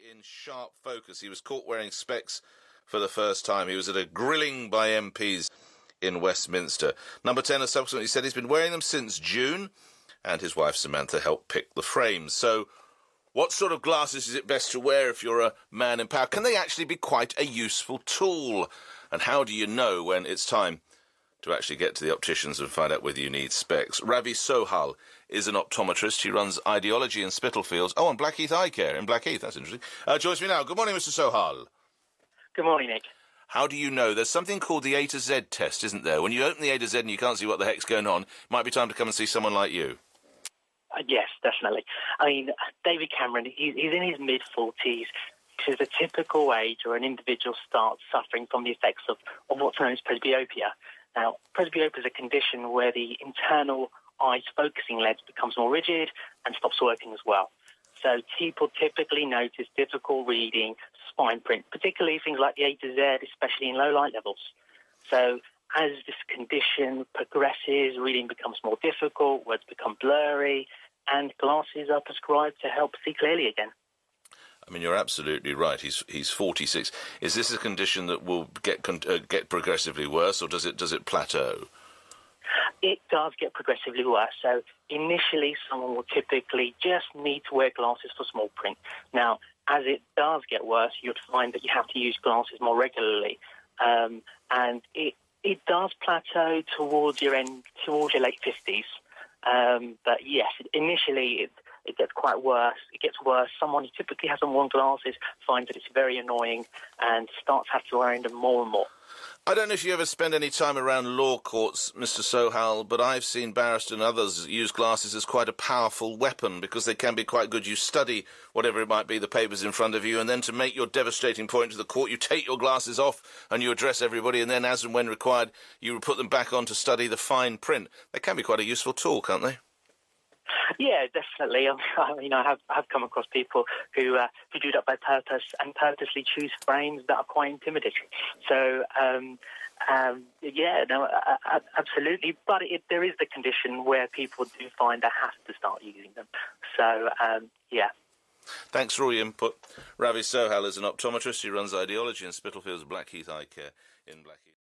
in sharp focus. He was caught wearing specs for the first time. He was at a grilling by MPs in Westminster. Number 10 has subsequently said he's been wearing them since June, and his wife Samantha helped pick the frames. So what sort of glasses is it best to wear if you're a man in power? Can they actually be quite a useful tool? And how do you know when it's time to actually get to the opticians and find out whether you need specs? Ravi Sohal is an optometrist. He runs Ideology in Spitalfields. Oh, and Blackheath Eye Care in Blackheath. That's interesting. Joins me now. Good morning, Mr. Sohal. Good morning, Nick. How do you know? There's something called the A to Z test, isn't there? When you open the A to Z and you can't see what the heck's going on, it might be time to come and see someone like you. Yes, definitely. I mean, David Cameron, he's in his mid-40s, which is a typical age where an individual starts suffering from the effects of what's known as presbyopia. Now, presbyopia is a condition where the internal eye's focusing lens becomes more rigid and stops working as well. So people typically notice difficult reading, fine print, particularly things like the A to Z, especially in low light levels. So as this condition progresses, reading becomes more difficult, words become blurry, and glasses are prescribed to help see clearly again. I mean, you're absolutely right. He's 46. Is this a condition that will get progressively worse, or does it plateau? It does get progressively worse. So initially, someone will typically just need to wear glasses for small print. Now, as it does get worse, you'd find that you have to use glasses more regularly, and it does plateau towards your late 50s. But yes, initially it gets quite worse. It gets worse. Someone who typically hasn't worn glasses finds that it's very annoying and starts having to wear them more and more. I don't know if you ever spend any time around law courts, Mr. Sohal, but I've seen barristers and others use glasses as quite a powerful weapon because they can be quite good. You study whatever it might be, the papers in front of you, and then to make your devastating point to the court, you take your glasses off and you address everybody, and then as and when required, you put them back on to study the fine print. They can be quite a useful tool, can't they? Yeah, definitely. I mean, I have come across people who do that by purpose and purposely choose frames that are quite intimidating. So, absolutely. But there is the condition where people do find they have to start using them. So, yeah. Thanks for all your input. Ravi Sohal is an optometrist. He runs Ideology in Spitalfields, Blackheath Eye Care in Blackheath.